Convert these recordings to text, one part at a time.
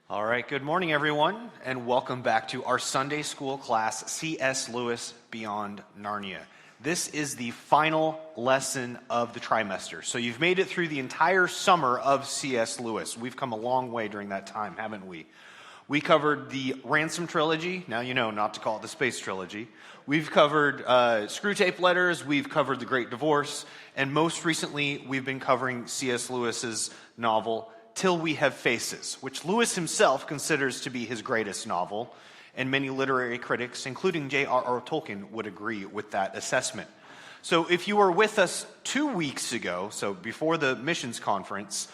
All right, good morning, everyone, and welcome back to our Sunday school class, C.S. Lewis Beyond Narnia. This is the final lesson of the trimester. So you've made it through the entire summer of C.S. Lewis. We've come a long way during that time, haven't we? We covered the Ransom trilogy. Now you know not to call it the Space trilogy. We've covered Screwtape Letters. We've covered The Great Divorce. And most recently, we've been covering C.S. Lewis's novel, Till We Have Faces, which Lewis himself considers to be his greatest novel, and many literary critics, including J.R.R. Tolkien, would agree with that assessment. So if you were with us 2 weeks ago, so before the missions conference,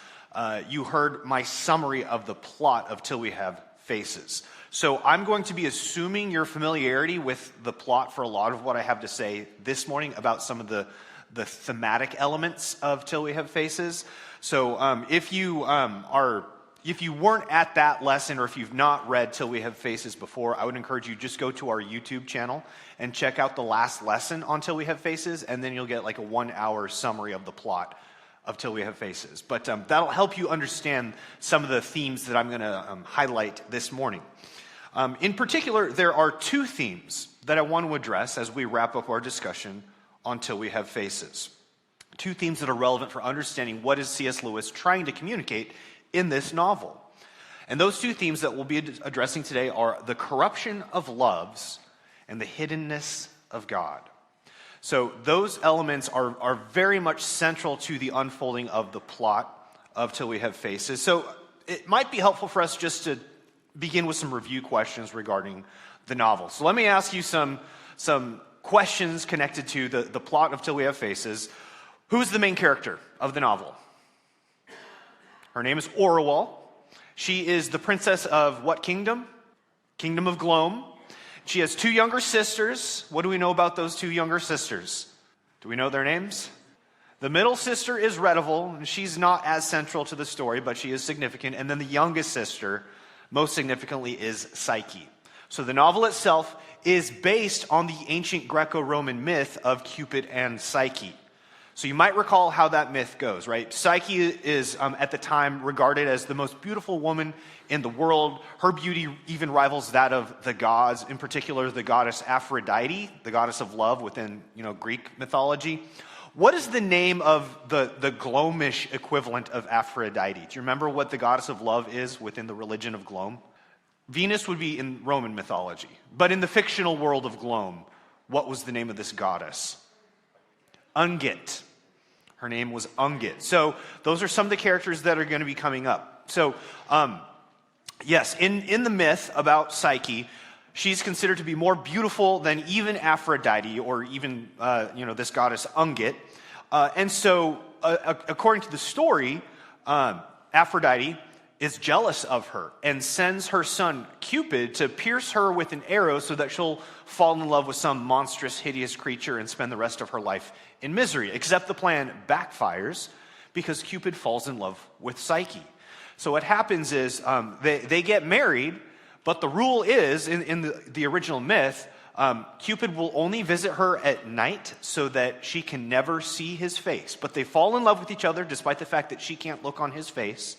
you heard my summary of the plot of Till We Have Faces. So I'm going to be assuming your familiarity with the plot for a lot of what I have to say this morning about some of the thematic elements of Till We Have Faces. So if you weren't at that lesson, or if you've not read Till We Have Faces before, I would encourage you just go to our YouTube channel and check out the last lesson on Till We Have Faces, and then you'll get like a 1-hour summary of the plot of Till We Have Faces. But that'll help you understand some of the themes that I'm going to highlight this morning. In particular, there are 2 themes that I want to address as we wrap up our discussion on Till We Have Faces. 2 themes that are relevant for understanding what is C.S. Lewis trying to communicate in this novel. And those 2 themes that we'll be addressing today are the corruption of loves and the hiddenness of God. So those elements are very much central to the unfolding of the plot of Till We Have Faces. So it might be helpful for us just to begin with some review questions regarding the novel. So let me ask you some questions connected to the plot of Till We Have Faces. Who's the main character of the novel? Her name is Orwell. She is the princess of what kingdom? Kingdom of Gloam. She has 2 younger sisters. What do we know about those 2 younger sisters? Do we know their names? The middle sister is Redival, and she's not as central to the story, but she is significant. And then the youngest sister, most significantly, is Psyche. So the novel itself is based on the ancient Greco-Roman myth of Cupid and Psyche. So you might recall how that myth goes, right? Psyche is, at the time, regarded as the most beautiful woman in the world. Her beauty even rivals that of the gods, in particular the goddess Aphrodite, the goddess of love within, Greek mythology. What is the name of the Gloomish equivalent of Aphrodite? Do you remember what the goddess of love is within the religion of Gloam? Venus would be in Roman mythology. But in the fictional world of Gloam, what was the name of this goddess? Ungit. Her name was Ungit. So those are some of the characters that are going to be coming up. So, yes, in the myth about Psyche, she's considered to be more beautiful than even Aphrodite or even, this goddess Ungit. And so, according to the story, Aphrodite is jealous of her and sends her son Cupid to pierce her with an arrow so that she'll fall in love with some monstrous, hideous creature and spend the rest of her life in misery. Except the plan backfires because Cupid falls in love with Psyche. So what happens is they get married, but the rule is, in the original myth, Cupid will only visit her at night so that she can never see his face. But they fall in love with each other despite the fact that she can't look on his face.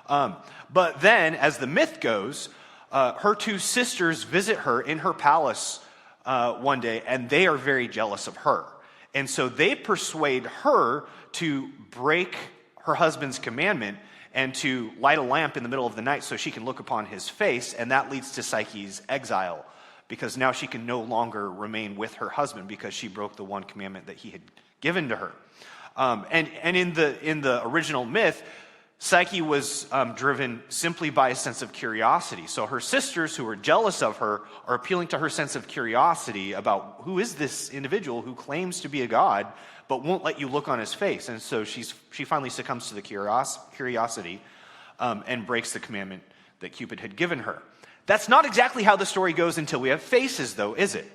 But then, as the myth goes, her 2 sisters visit her in her palace one day, and they are very jealous of her. And so they persuade her to break her husband's commandment and to light a lamp in the middle of the night so she can look upon his face, and that leads to Psyche's exile, because now she can no longer remain with her husband because she broke the one commandment that he had given to her. And in the original myth, Psyche was driven simply by a sense of curiosity. So her sisters, who are jealous of her, are appealing to her sense of curiosity about who is this individual who claims to be a god but won't let you look on his face. And so she finally succumbs to the curiosity and breaks the commandment that Cupid had given her. That's not exactly how the story goes until we have faces, though, is it?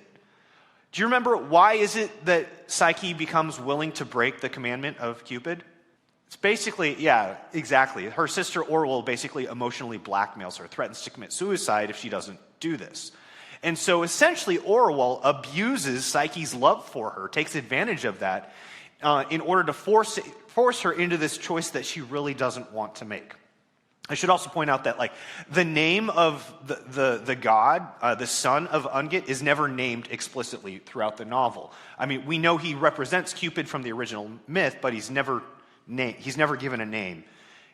Do you remember why is it that Psyche becomes willing to break the commandment of Cupid? It's basically, yeah, exactly. Her sister Orwell basically emotionally blackmails her, threatens to commit suicide if she doesn't do this. And so essentially Orwell abuses Psyche's love for her, takes advantage of that in order to force her into this choice that she really doesn't want to make. I should also point out that like the name of the god, the son of Ungit, is never named explicitly throughout the novel. I mean, we know he represents Cupid from the original myth, but he's never given a name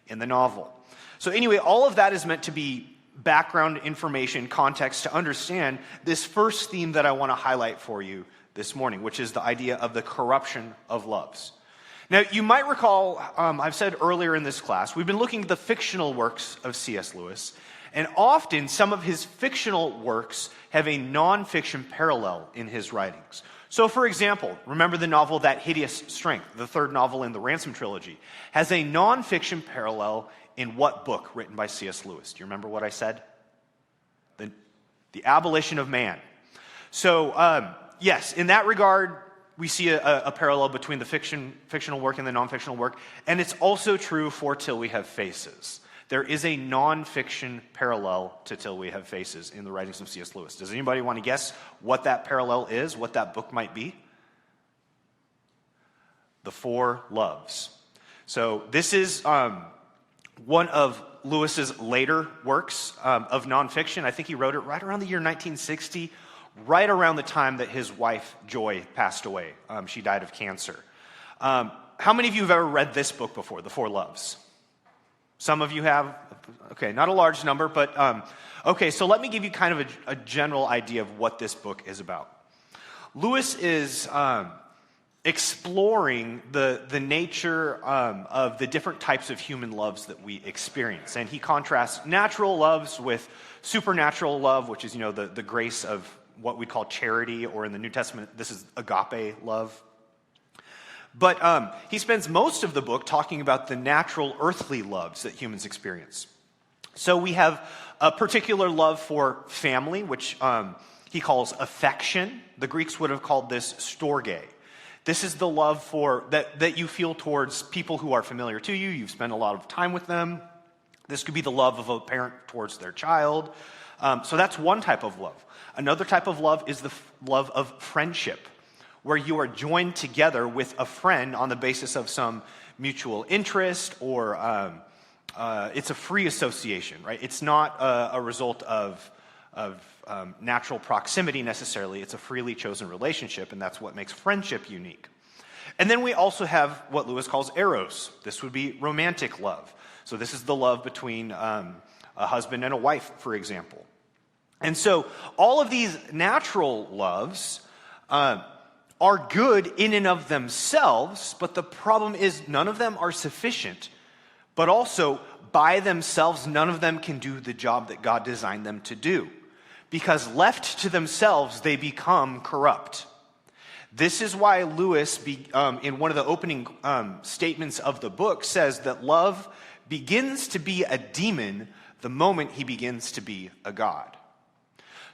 in the novel. So anyway, all of that is meant to be background information, context to understand this first theme that I want to highlight for you this morning, which is the idea of the corruption of loves. Now, you might recall, I've said earlier in this class, we've been looking at the fictional works of C.S. Lewis, and often some of his fictional works have a non-fiction parallel in his writings. So, for example, remember the novel That Hideous Strength, the third novel in the Ransom trilogy, has a non-fiction parallel in what book written by C.S. Lewis? Do you remember what I said? The Abolition of Man. So, yes, in that regard, we see a parallel between the fictional work and the non-fictional work, and it's also true for Till We Have Faces. There is a non-fiction parallel to Till We Have Faces in the writings of C.S. Lewis. Does anybody want to guess what that parallel is, what that book might be? The Four Loves. So this is one of Lewis's later works of nonfiction. I think he wrote it right around the year 1960, right around the time that his wife, Joy, passed away. She died of cancer. How many of you have ever read this book before, The Four Loves? Some of you have? Okay, not a large number, but okay, so let me give you kind of a general idea of what this book is about. Lewis is exploring the nature of the different types of human loves that we experience. And he contrasts natural loves with supernatural love, which is, the grace of what we call charity, or in the New Testament, this is agape love. But he spends most of the book talking about the natural earthly loves that humans experience. So we have a particular love for family, which he calls affection. The Greeks would have called this storge. This is the love that you feel towards people who are familiar to you. You've spent a lot of time with them. This could be the love of a parent towards their child. So that's one type of love. Another type of love is the love of friendship, where you are joined together with a friend on the basis of some mutual interest, or it's a free association, right? It's not a result of natural proximity necessarily. It's a freely chosen relationship, and that's what makes friendship unique. And then we also have what Lewis calls eros. This would be romantic love. So this is the love between a husband and a wife, for example. And so all of these natural loves are good in and of themselves, but the problem is none of them are sufficient, but also by themselves, none of them can do the job that God designed them to do, because left to themselves, they become corrupt. This is why Lewis, in one of the opening statements of the book, says that love begins to be a demon the moment he begins to be a god.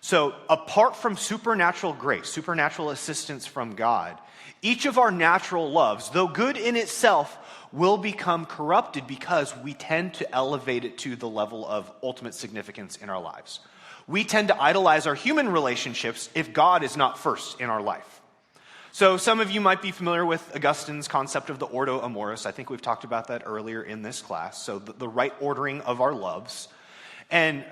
So apart from supernatural grace, supernatural assistance from God, each of our natural loves, though good in itself, will become corrupted because we tend to elevate it to the level of ultimate significance in our lives. We tend to idolize our human relationships if God is not first in our life. So some of you might be familiar with Augustine's concept of the ordo amoris. I think we've talked about that earlier in this class. So the right ordering of our loves. And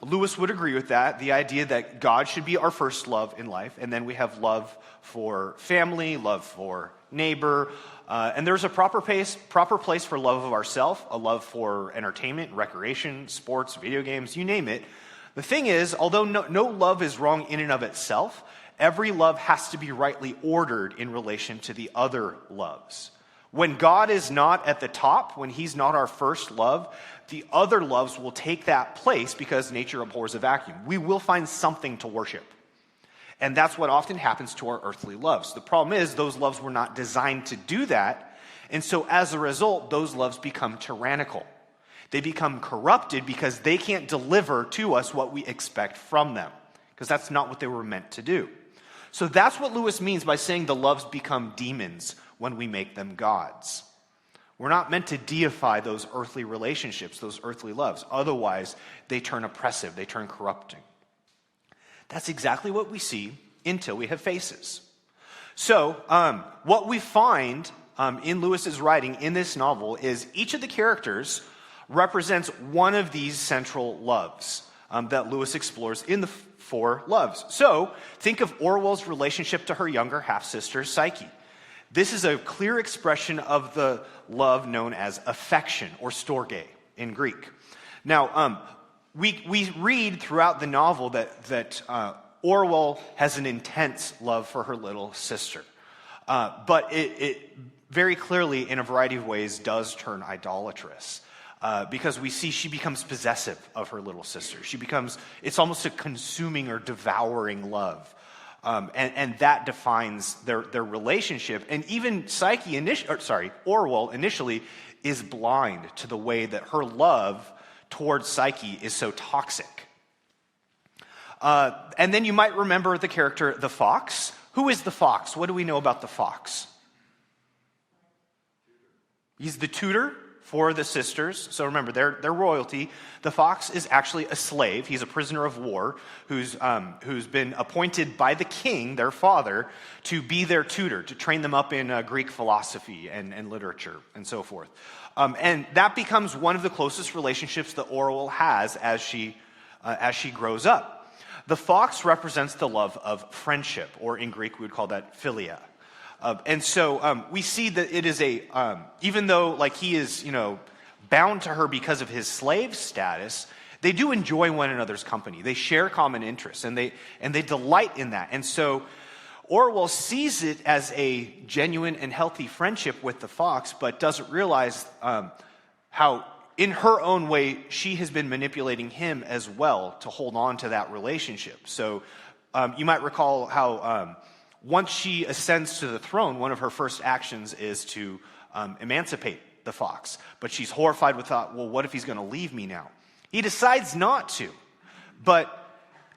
Lewis would agree with that, the idea that God should be our first love in life, and then we have love for family, love for neighbor, and there's a proper place for love of ourself, a love for entertainment, recreation, sports, video games, you name it. The thing is, although no love is wrong in and of itself, every love has to be rightly ordered in relation to the other loves. When God is not at the top, when he's not our first love, the other loves will take that place because nature abhors a vacuum. We will find something to worship. And that's what often happens to our earthly loves. The problem is those loves were not designed to do that. And so as a result, those loves become tyrannical. They become corrupted because they can't deliver to us what we expect from them, because that's not what they were meant to do. So that's what Lewis means by saying the loves become demons when we make them gods. We're not meant to deify those earthly relationships, those earthly loves. Otherwise, they turn oppressive, they turn corrupting. That's exactly what we see in Till We Have Faces. So, what we find in Lewis's writing in this novel is each of the characters represents one of these central loves that Lewis explores in the four loves. So think of Orwell's relationship to her younger half-sister, Psyche. This is a clear expression of the love known as affection, or storge in Greek. Now, we read throughout the novel that Orwell has an intense love for her little sister. But it very clearly, in a variety of ways, does turn idolatrous. Because we see she becomes possessive of her little sister. It's almost a consuming or devouring love. And that defines their relationship. And even Orwell initially is blind to the way that her love towards Psyche is so toxic. And then you might remember the character, the fox. Who is the fox? What do we know about the fox? He's the tutor for the sisters. So remember, they're royalty. The fox is actually a slave. He's a prisoner of war who's been appointed by the king, their father, to be their tutor, to train them up in Greek philosophy and literature and so forth. And that becomes one of the closest relationships that Orwell has as she grows up. The fox represents the love of friendship, or in Greek we would call that philia. And so we see that it is even though he is, bound to her because of his slave status, they do enjoy one another's company. They share common interests, and they delight in that. And so Orwell sees it as a genuine and healthy friendship with the fox, but doesn't realize how, in her own way, she has been manipulating him as well to hold on to that relationship. So you might recall how once she ascends to the throne, one of her first actions is to emancipate the fox. But she's horrified with thought, well, what if he's going to leave me now? He decides not to. But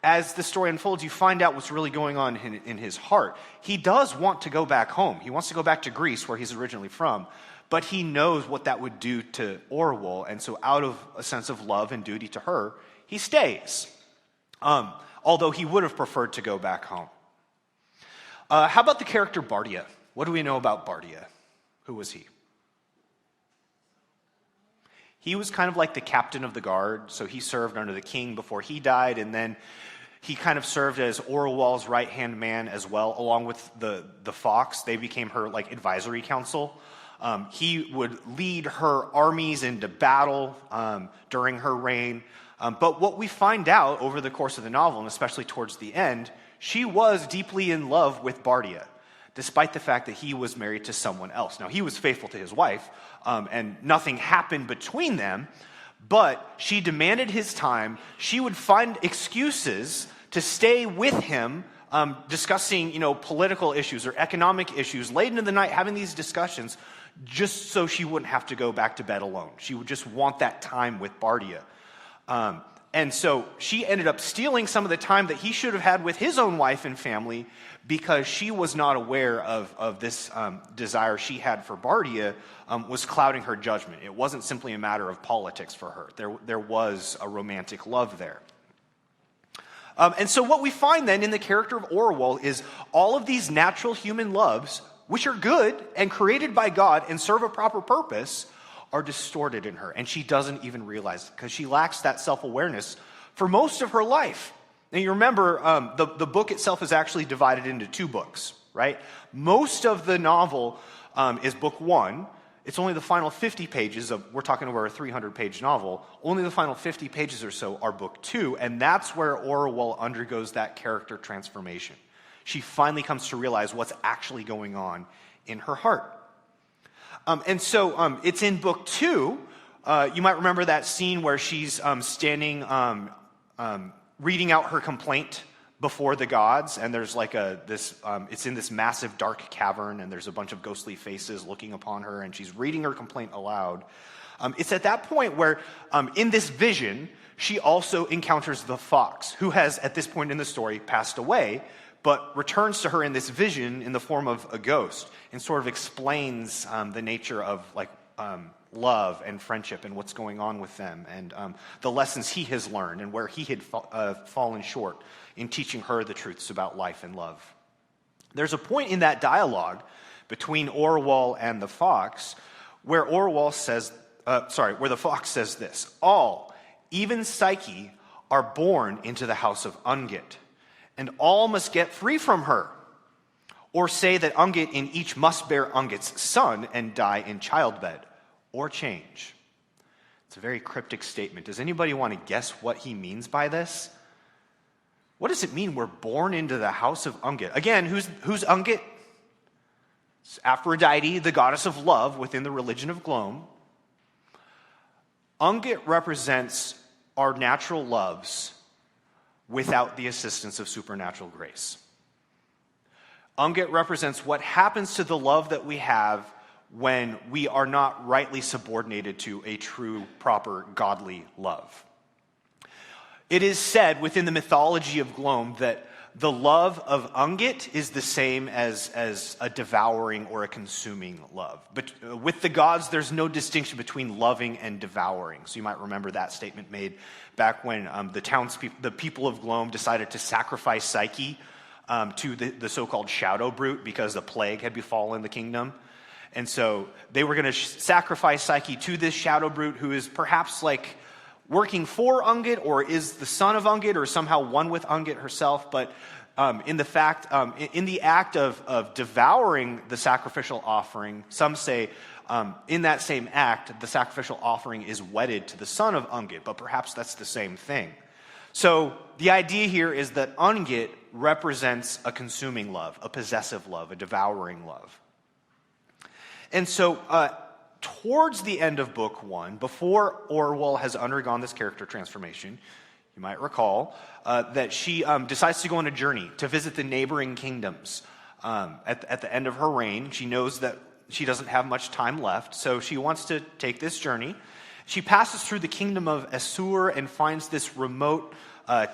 as the story unfolds, you find out what's really going on in his heart. He does want to go back home. He wants to go back to Greece, where he's originally from. But he knows what that would do to Orwell. And so out of a sense of love and duty to her, he stays. Although he would have preferred to go back home. How about the character Bardia? What do we know about Bardia? Who was he? He was kind of like the captain of the guard, so he served under the king before he died, and then he kind of served as Orwell's right-hand man as well, along with the fox. They became her advisory council. He would lead her armies into battle during her reign. But what we find out over the course of the novel, and especially towards the end, she was deeply in love with Bardia, despite the fact that he was married to someone else. Now, he was faithful to his wife, and nothing happened between them, but she demanded his time. She would find excuses to stay with him, discussing, political issues or economic issues, late into the night, having these discussions, just so she wouldn't have to go back to bed alone. She would just want that time with Bardia. And so she ended up stealing some of the time that he should have had with his own wife and family, because she was not aware of this desire she had for Bardia was clouding her judgment. It wasn't simply a matter of politics for her. There was a romantic love there. And so what we find then in the character of Orwell is all of these natural human loves, which are good and created by God and serve a proper purpose, are distorted in her, and she doesn't even realize it because she lacks that self-awareness for most of her life. Now, you remember the book itself is actually divided into two books, right? Most of the novel is book one. It's only the final 50 pages we're talking over a 300-page novel, only the final 50 pages or so are book two, and that's where Orwell undergoes that character transformation. She finally comes to realize what's actually going on in her heart. And so it's in book two. You might remember that scene where she's standing, reading out her complaint before the gods, and there's it's in this massive dark cavern, and there's a bunch of ghostly faces looking upon her, and she's reading her complaint aloud. It's at that point where, in this vision, she also encounters the fox, who has, at this point in the story, passed away, but returns to her in this vision in the form of a ghost and sort of explains the nature of love and friendship and what's going on with them, and the lessons he has learned and where he had fallen short in teaching her the truths about life and love. There's a point in that dialogue between Orwell and the fox where Orwell says where the fox says this, all, even Psyche, are born into the house of Ungit, and all must get free from her. Or say that Ungit in each must bear Ungit's son and die in childbed, or change. It's a very cryptic statement. Does anybody want to guess what he means by this? What does it mean we're born into the house of Ungit? Again, who's Ungit? It's Aphrodite, the goddess of love within the religion of Glome. Ungit represents our natural loves without the assistance of supernatural grace. Ungit represents what happens to the love that we have when we are not rightly subordinated to a true, proper, godly love. It is said within the mythology of Glome that the love of Ungit is the same as a devouring or a consuming love. But with the gods, there's no distinction between loving and devouring. So you might remember that statement made back when the people of Glome decided to sacrifice Psyche to the so-called shadow brute because a plague had befallen the kingdom. And so they were going to sacrifice Psyche to this shadow brute who is perhaps like working for Ungit or is the son of Ungit or somehow one with Ungit herself. But in the act of devouring the sacrificial offering, some say in that same act, the sacrificial offering is wedded to the son of Ungit, but perhaps that's the same thing. So the idea here is that Ungit represents a consuming love, a possessive love, a devouring love. And so towards the end of book 1, before Orwell has undergone this character transformation, you might recall that she decides to go on a journey to visit the neighboring kingdoms. At the end of her reign, she knows that she doesn't have much time left, so she wants to take this journey. She passes through the kingdom of Assur and finds this remote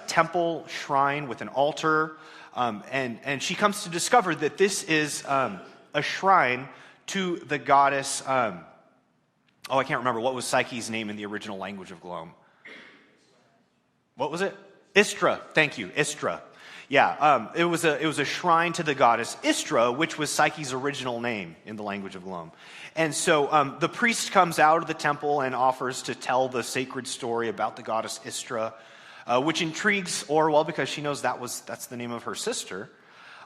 temple shrine with an altar, and she comes to discover that this is a shrine to the goddess, I can't remember, what was Psyche's name in the original language of Glome? What was it? Istra, thank you, Istra. Yeah, it was a shrine to the goddess Istra, which was Psyche's original name in the language of Glome. And so the priest comes out of the temple and offers to tell the sacred story about the goddess Istra, which intrigues Orwell because she knows that's the name of her sister.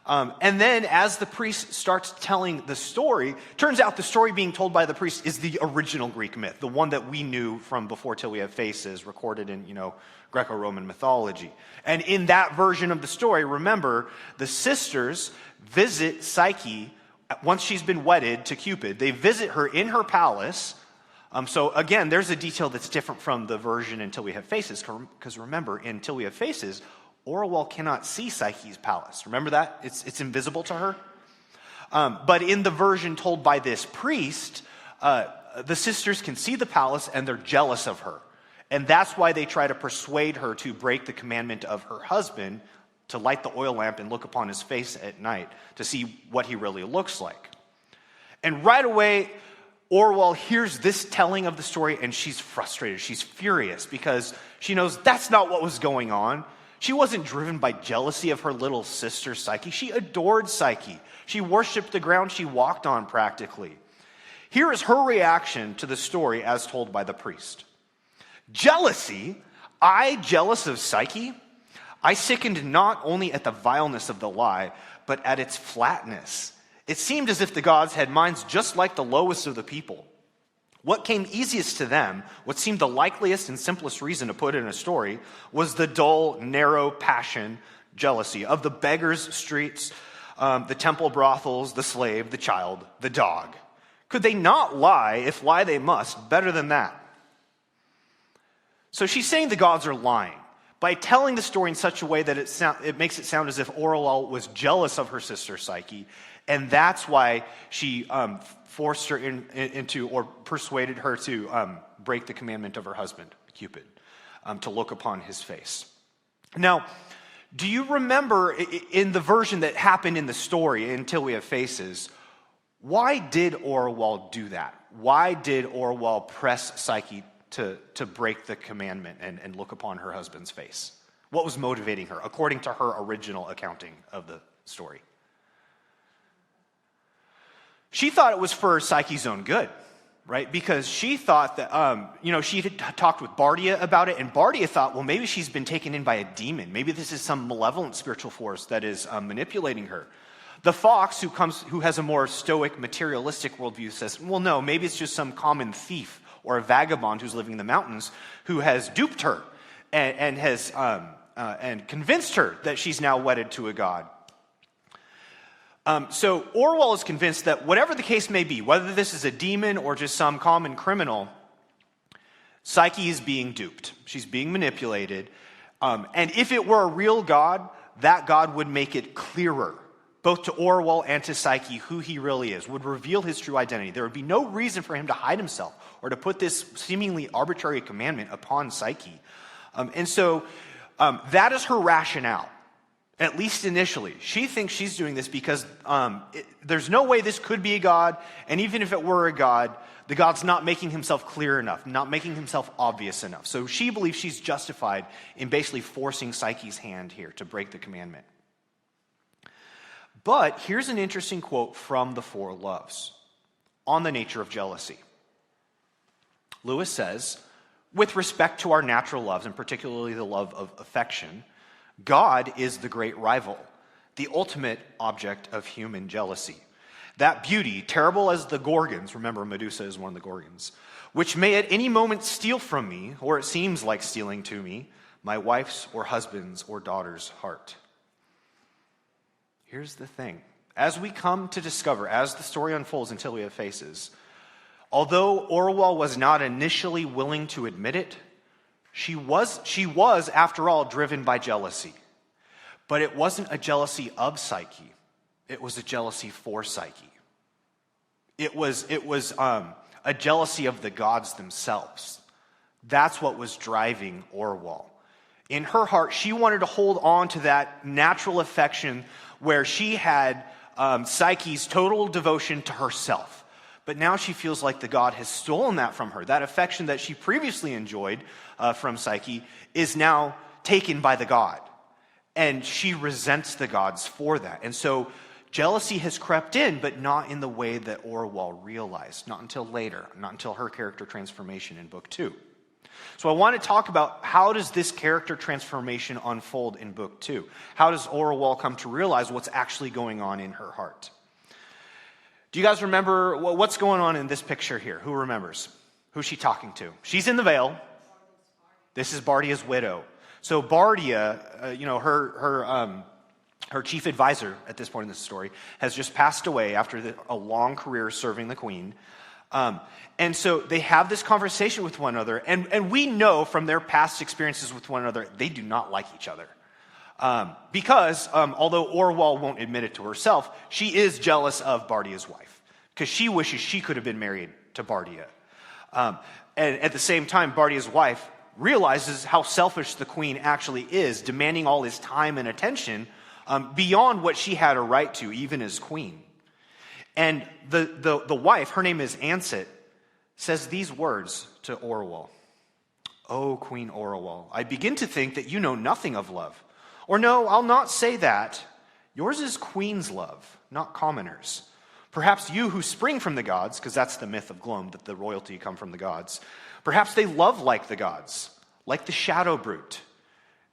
And then as the priest starts telling the story, turns out the story being told by the priest is the original Greek myth, the one that we knew from before Till We Have Faces, recorded in, Greco-Roman mythology. And in that version of the story, remember, the sisters visit Psyche once she's been wedded to Cupid. They visit her in her palace. So again, there's a detail that's different from the version in Till We Have Faces, because remember, in Till We Have Faces, Orwell cannot see Psyche's palace. Remember that? It's invisible to her. But in the version told by this priest, the sisters can see the palace and they're jealous of her. And that's why they try to persuade her to break the commandment of her husband to light the oil lamp and look upon his face at night to see what he really looks like. And right away, Orwell hears this telling of the story and she's frustrated. She's furious because she knows that's not what was going on. She wasn't driven by jealousy of her little sister Psyche. She adored Psyche. She worshipped the ground she walked on practically. Here is her reaction to the story as told by the priest. Jealousy? I jealous of Psyche? I sickened not only at the vileness of the lie, but at its flatness. It seemed as if the gods had minds just like the lowest of the people. What came easiest to them, what seemed the likeliest and simplest reason to put in a story, was the dull, narrow passion, jealousy of the beggars' streets, the temple brothels, the slave, the child, the dog. Could they not lie, if lie they must, better than that? So she's saying the gods are lying by telling the story in such a way that it makes it sound as if Orwell was jealous of her sister Psyche, and that's why she forced her into or persuaded her to break the commandment of her husband, Cupid, to look upon his face. Now, do you remember in the version that happened in the story, Until We Have Faces, why did Orwell do that? Why did Orwell press Psyche to break the commandment and look upon her husband's face? What was motivating her, according to her original accounting of the story? She thought it was for Psyche's own good, right? Because she thought that, she had talked with Bardia about it, and Bardia thought, well, maybe she's been taken in by a demon. Maybe this is some malevolent spiritual force that is manipulating her. The fox, who has a more stoic, materialistic worldview, says, well, no, maybe it's just some common thief or a vagabond who's living in the mountains who has duped her and has and convinced her that she's now wedded to a god. So Orwell is convinced that whatever the case may be, whether this is a demon or just some common criminal, Psyche is being duped. She's being manipulated. And if it were a real God, that God would make it clearer, both to Orwell and to Psyche, who he really is, would reveal his true identity. There would be no reason for him to hide himself or to put this seemingly arbitrary commandment upon Psyche. And so that is her rationale. At least initially. She thinks she's doing this because there's no way this could be a God, and even if it were a God, the God's not making himself clear enough, not making himself obvious enough. So she believes she's justified in basically forcing Psyche's hand here to break the commandment. But here's an interesting quote from the Four Loves on the nature of jealousy. Lewis says, with respect to our natural loves, and particularly the love of affection, God is the great rival, the ultimate object of human jealousy. That beauty, terrible as the Gorgons, remember Medusa is one of the Gorgons, which may at any moment steal from me, or it seems like stealing to me, my wife's or husband's or daughter's heart. Here's the thing. As we come to discover, as the story unfolds until we have faces, although Orwell was not initially willing to admit it, she was, after all, driven by jealousy. But it wasn't a jealousy of Psyche. It was a jealousy for Psyche. It was a jealousy of the gods themselves. That's what was driving Orwell. In her heart, she wanted to hold on to that natural affection where she had Psyche's total devotion to herself. But now she feels like the god has stolen that from her. That affection that she previously enjoyed from Psyche is now taken by the god. And she resents the gods for that. And so jealousy has crept in, but not in the way that Orwell realized. Not until later. Not until her character transformation in book 2. So I want to talk about how does this character transformation unfold in book 2? How does Orwell come to realize what's actually going on in her heart? Do you guys remember what's going on in this picture here? Who remembers? Who's she talking to? She's in the veil. This is Bardia's widow. So Bardia, her chief advisor at this point in the story, has just passed away after a long career serving the queen. And so they have this conversation with one another, and we know from their past experiences with one another, they do not like each other. Because although Orwell won't admit it to herself, she is jealous of Bardia's wife because she wishes she could have been married to Bardia. And at the same time, Bardia's wife realizes how selfish the queen actually is, demanding all his time and attention beyond what she had a right to, even as queen. And the wife, her name is Ansit, says these words to Orwell. "Oh, Queen Orwell, I begin to think that you know nothing of love. Or no, I'll not say that. Yours is queen's love, not commoners. Perhaps you who spring from the gods," because that's the myth of Glom, that the royalty come from the gods, "perhaps they love like the gods, like the shadow brute.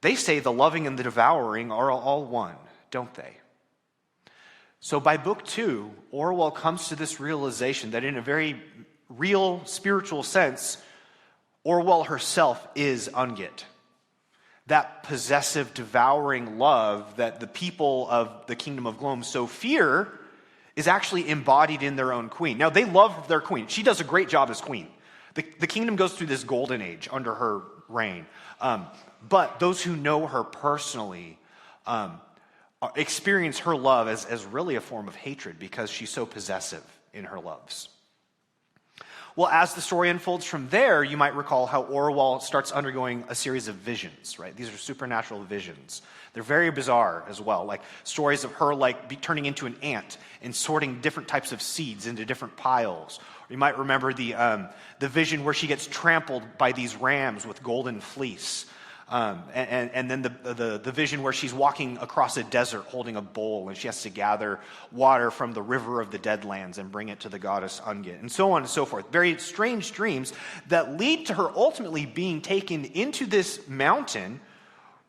They say the loving and the devouring are all one, don't they?" So by book 2, Orwell comes to this realization that in a very real spiritual sense, Orwell herself is Ungit. That possessive, devouring love that the people of the kingdom of Glom so fear is actually embodied in their own queen. Now, they love their queen. She does a great job as queen. The kingdom goes through this golden age under her reign. But those who know her personally experience her love as really a form of hatred because she's so possessive in her loves. Well, as the story unfolds from there, you might recall how Orwell starts undergoing a series of visions, right? These are supernatural visions. They're very bizarre as well, like stories of her turning into an ant and sorting different types of seeds into different piles. Or you might remember the vision where she gets trampled by these rams with golden fleece. And then the vision where she's walking across a desert holding a bowl, and she has to gather water from the river of the Deadlands and bring it to the goddess Ungit, and so on and so forth. Very strange dreams that lead to her ultimately being taken into this mountain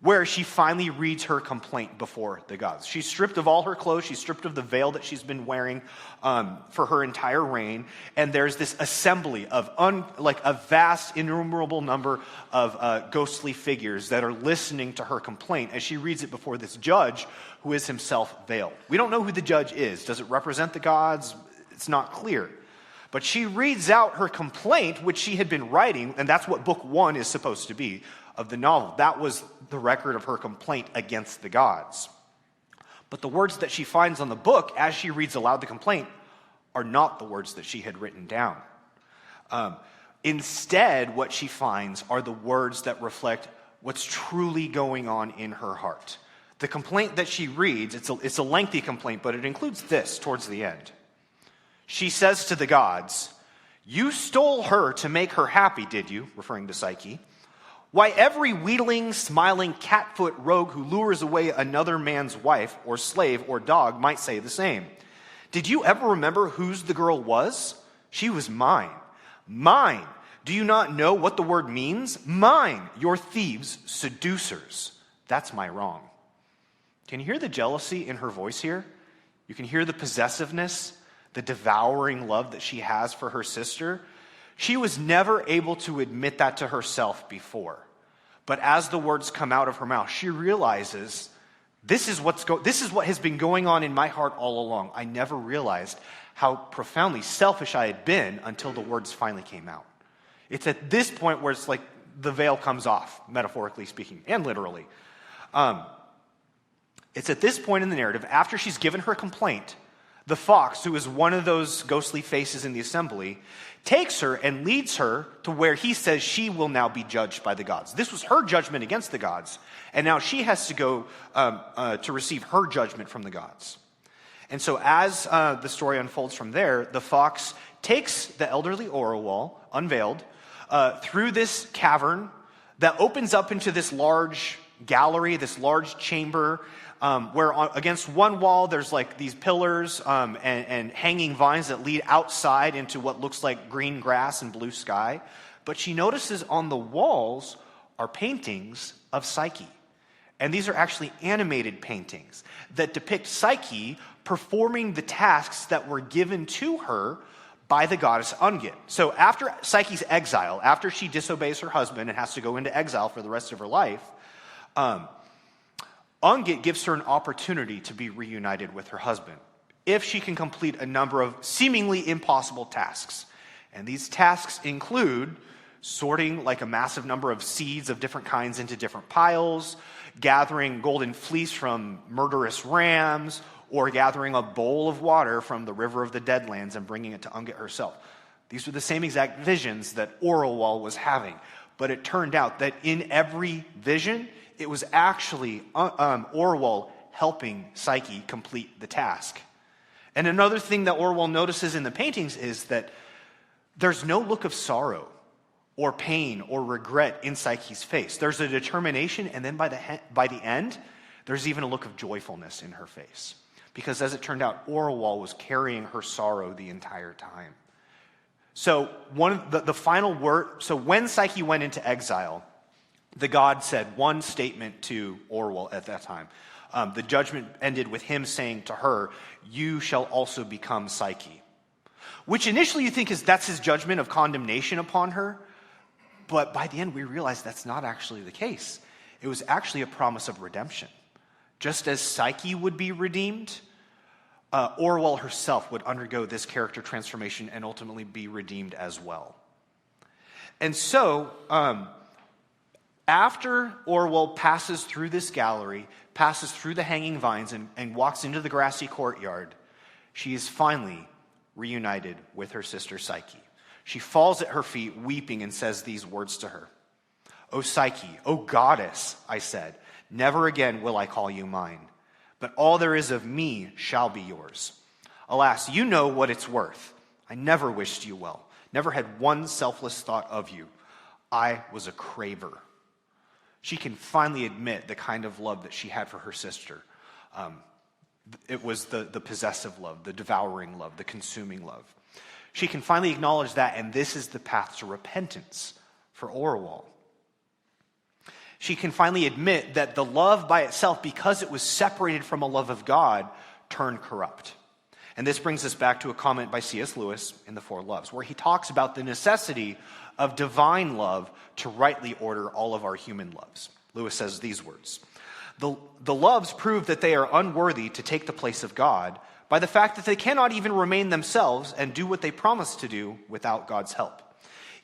where she finally reads her complaint before the gods. She's stripped of all her clothes. She's stripped of the veil that she's been wearing for her entire reign. And there's this assembly of like a vast, innumerable number of ghostly figures that are listening to her complaint as she reads it before this judge who is himself veiled. We don't know who the judge is. Does it represent the gods? It's not clear. But she reads out her complaint, which she had been writing, and that's what book 1 is supposed to be of the novel. That was the record of her complaint against the gods. But the words that she finds on the book, as she reads aloud the complaint, are not the words that she had written down. Instead, what she finds are the words that reflect what's truly going on in her heart. The complaint that she reads, it's a lengthy complaint, but it includes this towards the end. She says to the gods, "You stole her to make her happy, did you?" Referring to Psyche. "Why, every wheedling, smiling, catfoot rogue who lures away another man's wife or slave or dog might say the same. Did you ever remember whose the girl was? She was mine. Mine. Do you not know what the word means? Mine, your thieves, seducers. That's my wrong." Can you hear the jealousy in her voice here? You can hear the possessiveness, the devouring love that she has for her sister. She was never able to admit that to herself before. But as the words come out of her mouth, she realizes this is what has been going on in my heart all along. I never realized how profoundly selfish I had been until the words finally came out. It's at this point where it's like the veil comes off, metaphorically speaking, and literally. It's at this point in the narrative, after she's given her complaint, the fox, who is one of those ghostly faces in the assembly, takes her and leads her to where he says she will now be judged by the gods. This was her judgment against the gods, and now she has to go to receive her judgment from the gods. And so as the story unfolds from there, the fox takes the elderly Orual, unveiled, through this cavern that opens up into this large gallery, this large chamber, where against one wall there's like these pillars and hanging vines that lead outside into what looks like green grass and blue sky. But she notices on the walls are paintings of Psyche. And these are actually animated paintings that depict Psyche performing the tasks that were given to her by the goddess Ungit. So after Psyche's exile, after she disobeys her husband and has to go into exile for the rest of her life, Ungit gives her an opportunity to be reunited with her husband if she can complete a number of seemingly impossible tasks. And these tasks include sorting like a massive number of seeds of different kinds into different piles, gathering golden fleece from murderous rams, or gathering a bowl of water from the river of the Deadlands and bringing it to Ungit herself. These were the same exact visions that Orual was having. But it turned out that in every vision, it was actually Orual helping Psyche complete the task. And another thing that Orual notices in the paintings is that there's no look of sorrow or pain or regret in Psyche's face. There's a determination, and then by the end, there's even a look of joyfulness in her face. Because as it turned out, Orual was carrying her sorrow the entire time. So the final word, so when Psyche went into exile, the god said one statement to Orual at that time. The judgment ended with him saying to her, "You shall also become Psyche." Which initially you think that's his judgment of condemnation upon her. But by the end, we realize that's not actually the case. It was actually a promise of redemption. Just as Psyche would be redeemed, Orual herself would undergo this character transformation and ultimately be redeemed as well. And so, after Orual passes through this gallery, passes through the hanging vines, and walks into the grassy courtyard, she is finally reunited with her sister Psyche. She falls at her feet, weeping, and says these words to her. "O Psyche, O goddess," I said, "never again will I call you mine, but all there is of me shall be yours. Alas, you know what it's worth. I never wished you well, never had one selfless thought of you. I was a craver. She can finally admit the kind of love that she had for her sister. It was the possessive love, the devouring love, the consuming love. She can finally acknowledge that, and this is the path to repentance for Orwell. She can finally admit that the love by itself, because it was separated from a love of God, turned corrupt. And this brings us back to a comment by C.S. Lewis in The Four Loves, where he talks about the necessity of divine love to rightly order all of our human loves. Lewis says these words: The loves prove that they are unworthy to take the place of God by the fact that they cannot even remain themselves and do what they promise to do without God's help.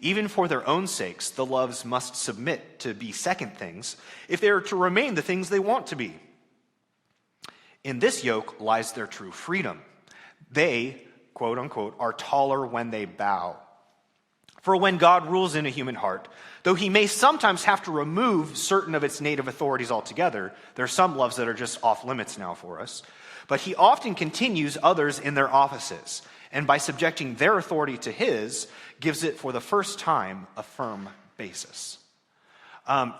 Even for their own sakes, the loves must submit to be second things if they are to remain the things they want to be. In this yoke lies their true freedom. They, quote unquote, are taller when they bow. For when God rules in a human heart, though he may sometimes have to remove certain of its native authorities altogether, there are some loves that are just off limits now for us, but he often continues others in their offices, and by subjecting their authority to his, gives it for the first time a firm basis.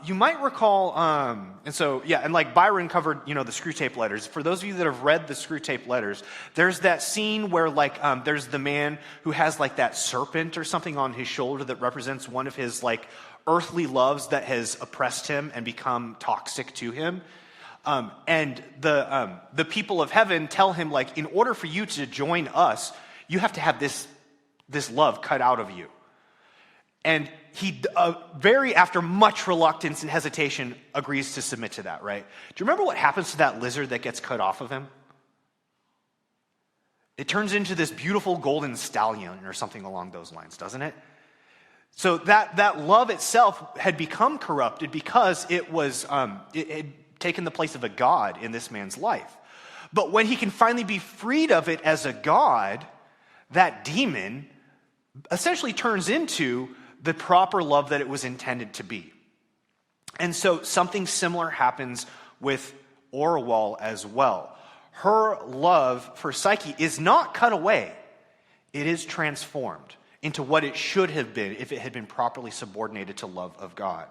You might recall, and like Byron covered, the Screwtape Letters. For those of you that have read the Screwtape Letters, there's that scene where there's the man who has like that serpent or something on his shoulder that represents one of his like earthly loves that has oppressed him and become toxic to him. And the people of heaven tell him, like, in order for you to join us, you have to have this love cut out of you. And he, after much reluctance and hesitation, agrees to submit to that, right? Do you remember what happens to that lizard that gets cut off of him? It turns into this beautiful golden stallion or something along those lines, doesn't it? So that love itself had become corrupted because it had taken the place of a god in this man's life. But when he can finally be freed of it as a god, that demon essentially turns into the proper love that it was intended to be. And so something similar happens with Orwell as well. Her love for Psyche is not cut away. It is transformed into what it should have been if it had been properly subordinated to love of God.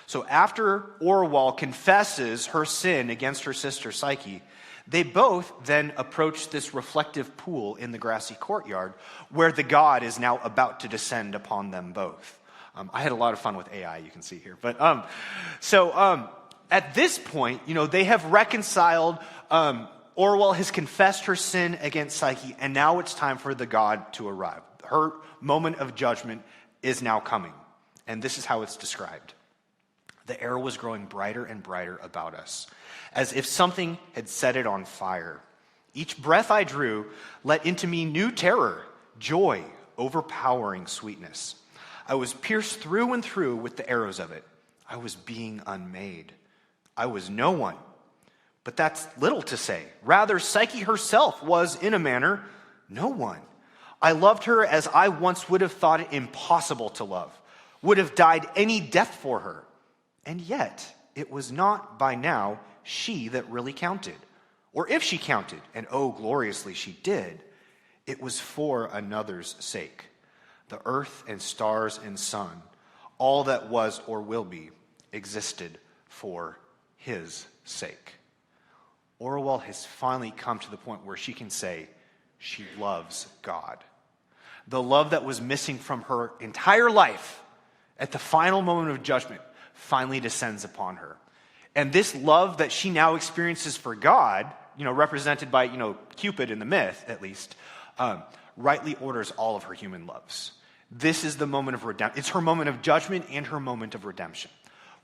So after Orwell confesses her sin against her sister Psyche, they both then approach this reflective pool in the grassy courtyard where the god is now about to descend upon them both. I had a lot of fun with AI, you can see here. But at this point, they have reconciled. Orwell has confessed her sin against Psyche, and now it's time for the god to arrive. Her moment of judgment is now coming, and this is how it's described. The air was growing brighter and brighter about us, as if something had set it on fire. Each breath I drew let into me new terror, joy, overpowering sweetness. I was pierced through and through with the arrows of it. I was being unmade. I was no one. But that's little to say. Rather, Psyche herself was, in a manner, no one. I loved her as I once would have thought it impossible to love, would have died any death for her. And yet, it was not by now she that really counted. Or if she counted, and oh, gloriously she did, it was for another's sake. The earth and stars and sun, all that was or will be, existed for his sake. Orwell has finally come to the point where she can say she loves God. The love that was missing from her entire life at the final moment of judgment finally descends upon her. And this love that she now experiences for God, represented by, Cupid in the myth, at least, rightly orders all of her human loves. This is the moment of redemption. It's her moment of judgment and her moment of redemption.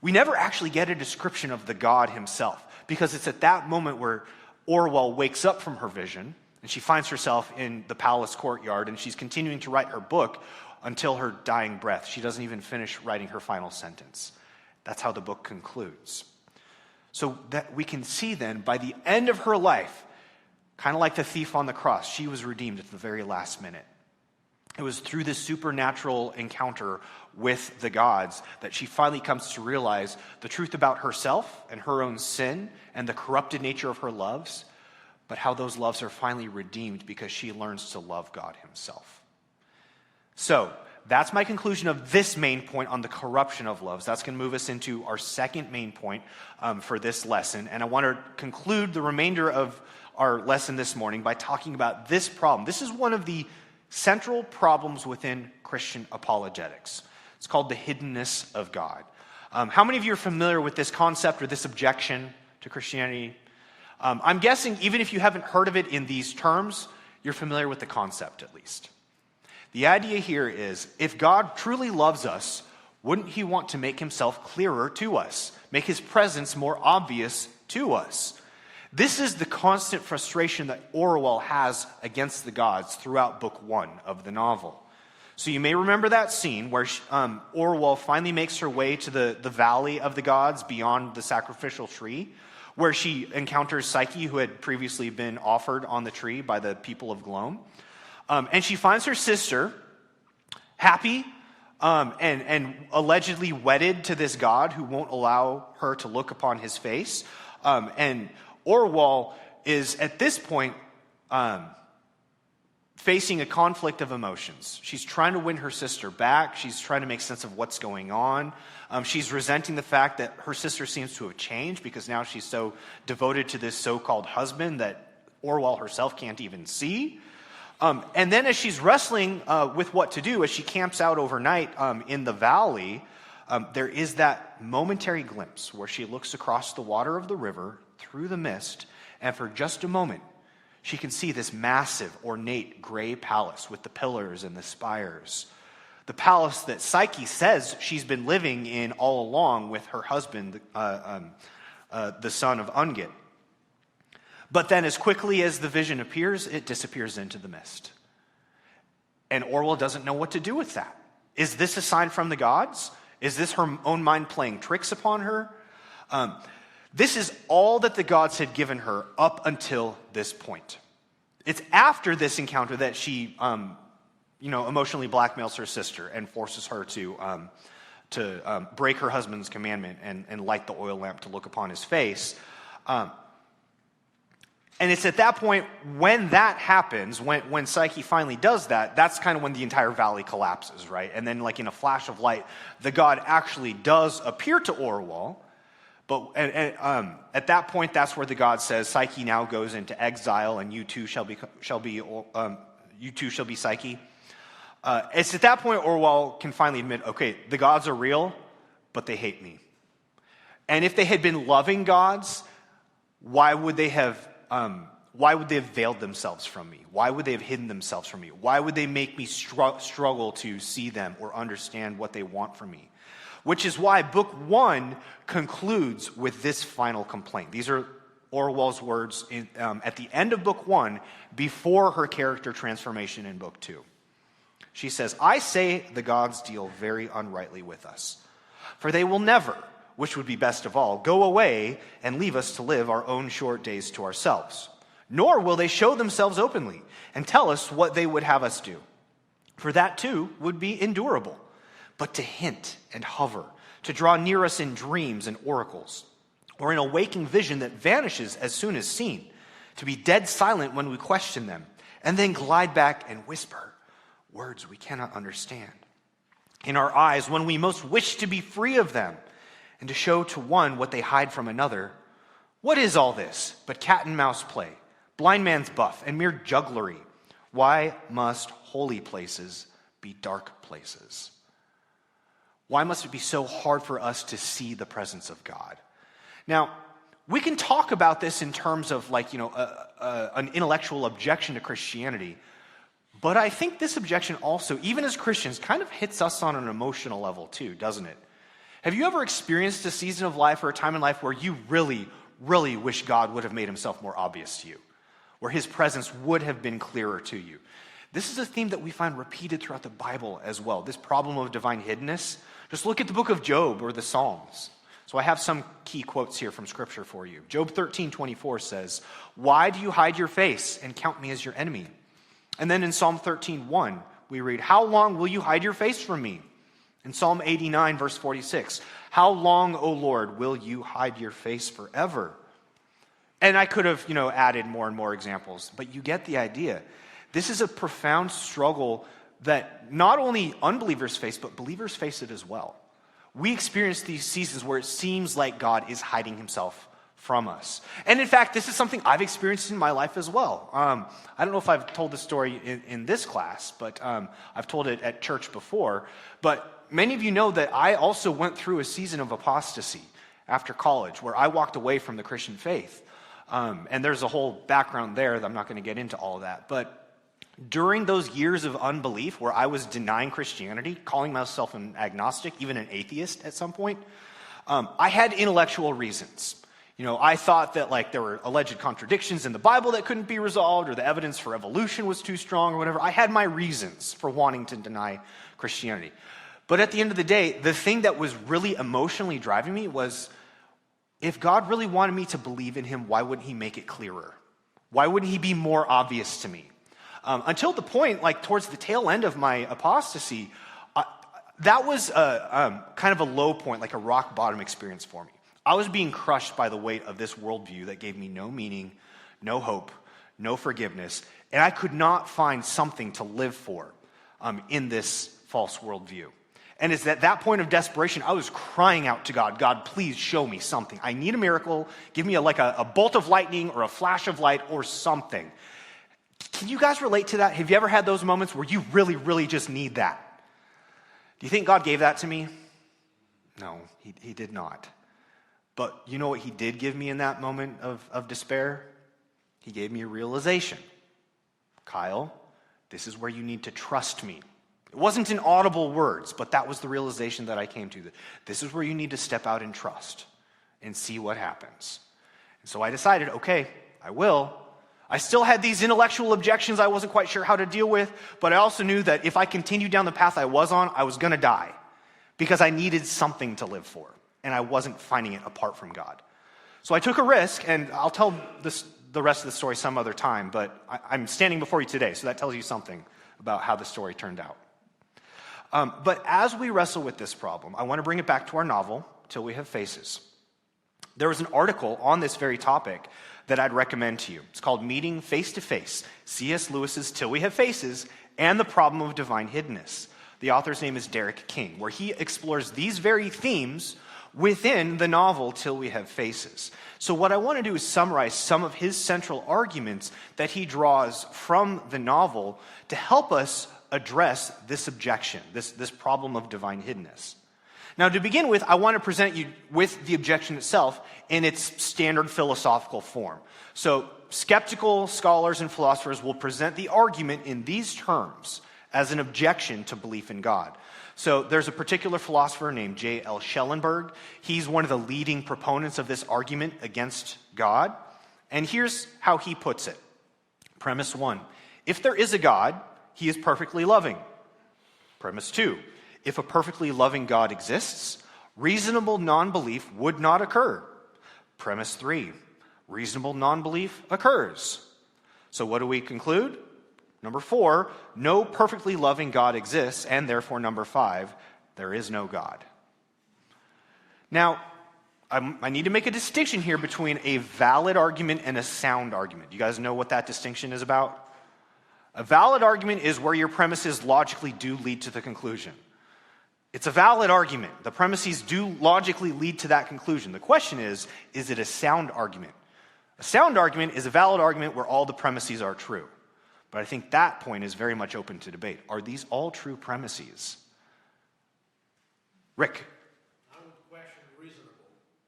We never actually get a description of the God himself, because it's at that moment where Orwell wakes up from her vision, and she finds herself in the palace courtyard, and she's continuing to write her book until her dying breath. She doesn't even finish writing her final sentence. That's how the book concludes. So that we can see then, by the end of her life, kind of like the thief on the cross, she was redeemed at the very last minute. It was through this supernatural encounter with the gods that she finally comes to realize the truth about herself and her own sin and the corrupted nature of her loves, but how those loves are finally redeemed because she learns to love God himself. So that's my conclusion of this main point on the corruption of loves. That's going to move us into our second main point for this lesson. And I want to conclude the remainder of our lesson this morning by talking about this problem. This is one of the central problems within Christian apologetics. It's called the hiddenness of God. How many of you are familiar with this concept or this objection to Christianity? I'm guessing even if you haven't heard of it in these terms, you're familiar with the concept at least. The idea here is, if God truly loves us, wouldn't he want to make himself clearer to us, make his presence more obvious to us? This is the constant frustration that Orwell has against the gods throughout book 1 of the novel. So you may remember that scene where Orwell finally makes her way to the valley of the gods beyond the sacrificial tree, where she encounters Psyche, who had previously been offered on the tree by the people of Gloam. And she finds her sister happy and allegedly wedded to this god who won't allow her to look upon his face. And Orwell is at this point facing a conflict of emotions. She's trying to win her sister back. She's trying to make sense of what's going on. She's resenting the fact that her sister seems to have changed because now she's so devoted to this so-called husband that Orwell herself can't even see. And then as she's wrestling with what to do, as she camps out overnight in the valley, there is that momentary glimpse where she looks across the water of the river through the mist, and for just a moment, she can see this massive, ornate gray palace with the pillars and the spires. The palace that Psyche says she's been living in all along with her husband, the son of Ungit. But then as quickly as the vision appears, it disappears into the mist. And Orwell doesn't know what to do with that. Is this a sign from the gods? Is this her own mind playing tricks upon her? This is all that the gods had given her up until this point. It's after this encounter that she emotionally blackmails her sister and forces her to break her husband's commandment and light the oil lamp to look upon his face. And it's at that point when that happens, when Psyche finally does that, that's kind of when the entire valley collapses, right? And then like in a flash of light, the god actually does appear to Orwell. But at that point, that's where the god says, Psyche now goes into exile and you too shall be Psyche. It's at that point Orwell can finally admit, okay, the gods are real, but they hate me. And if they had been loving gods, why would they have veiled themselves from me? Why would they have hidden themselves from me? Why would they make me struggle to see them or understand what they want from me? Which is why book 1 concludes with this final complaint. These are Orwell's words at the end of book 1 before her character transformation in book 2. She says, I say the gods deal very unrightly with us, for they will never, which would be best of all, go away and leave us to live our own short days to ourselves. Nor will they show themselves openly and tell us what they would have us do, for that too would be endurable. But to hint and hover, to draw near us in dreams and oracles, or in a waking vision that vanishes as soon as seen, to be dead silent when we question them, and then glide back and whisper words we cannot understand. In our eyes, when we most wish to be free of them, and to show to one what they hide from another. What is all this but cat and mouse play, blind man's buff, and mere jugglery? Why must holy places be dark places? Why must it be so hard for us to see the presence of God? Now, we can talk about this in terms of an intellectual objection to Christianity, but I think this objection also, even as Christians, kind of hits us on an emotional level too, doesn't it? Have you ever experienced a season of life or a time in life where you really, really wish God would have made himself more obvious to you, where his presence would have been clearer to you? This is a theme that we find repeated throughout the Bible as well, this problem of divine hiddenness. Just look at the book of Job or the Psalms. So I have some key quotes here from Scripture for you. Job 13:24 says, "Why do you hide your face and count me as your enemy?" And then in Psalm 13:1, we read, "How long will you hide your face from me?" In Psalm 89, verse 46, "How long, O Lord, will you hide your face forever?" And I could have, added more and more examples, but you get the idea. This is a profound struggle that not only unbelievers face, but believers face it as well. We experience these seasons where it seems like God is hiding himself from us. And in fact, this is something I've experienced in my life as well. I don't know if I've told this story in this class, but I've told it at church before. But many of you know that I also went through a season of apostasy after college where I walked away from the Christian faith. And there's a whole background there that I'm not going to get into all of that. But during those years of unbelief where I was denying Christianity, calling myself an agnostic, even an atheist at some point, I had intellectual reasons. I thought that there were alleged contradictions in the Bible that couldn't be resolved, or the evidence for evolution was too strong, or whatever. I had my reasons for wanting to deny Christianity. But at the end of the day, the thing that was really emotionally driving me was, if God really wanted me to believe in him, why wouldn't he make it clearer? Why wouldn't he be more obvious to me? Until the point, towards the tail end of my apostasy, that was kind of a low point, like a rock bottom experience for me. I was being crushed by the weight of this worldview that gave me no meaning, no hope, no forgiveness, and I could not find something to live for in this false worldview. And it's at that point of desperation, I was crying out to God, God, please show me something. I need a miracle. Give me a bolt of lightning or a flash of light or something. Can you guys relate to that? Have you ever had those moments where you really, really just need that? Do you think God gave that to me? No, he did not. But you know what he did give me in that moment of despair? He gave me a realization. Kyle, this is where you need to trust me. It wasn't in audible words, but that was the realization that I came to. That this is where you need to step out in trust and see what happens. And so I decided, okay, I will. I still had these intellectual objections I wasn't quite sure how to deal with, but I also knew that if I continued down the path I was on, I was going to die because I needed something to live for, and I wasn't finding it apart from God. So I took a risk, and I'll tell the rest of the story some other time, but I'm standing before you today, so that tells you something about how the story turned out. But as we wrestle with this problem, I want to bring it back to our novel, Till We Have Faces. There was an article on this very topic that I'd recommend to you. It's called Meeting Face to Face, C.S. Lewis's Till We Have Faces and the Problem of Divine Hiddenness. The author's name is Derek King, where he explores these very themes within the novel Till We Have Faces. So what I want to do is summarize some of his central arguments that he draws from the novel to help us address this objection, this problem of divine hiddenness. Now, to begin with, I want to present you with the objection itself in its standard philosophical form. So, skeptical scholars and philosophers will present the argument in these terms as an objection to belief in God. So, there's a particular philosopher named J.L. Schellenberg. He's one of the leading proponents of this argument against God. And here's how he puts it. Premise 1, if there is a God, he is perfectly loving. Premise 2, if a perfectly loving God exists, reasonable non-belief would not occur. Premise 3, reasonable non-belief occurs. So what do we conclude? Number 4, no perfectly loving God exists, and therefore number 5, there is no God. Now, I need to make a distinction here between a valid argument and a sound argument. You guys know what that distinction is about? A valid argument is where your premises logically do lead to the conclusion. It's a valid argument. The premises do logically lead to that conclusion. The question is it a sound argument? A sound argument is a valid argument where all the premises are true. But I think that point is very much open to debate. Are these all true premises? Rick? I would question reasonable.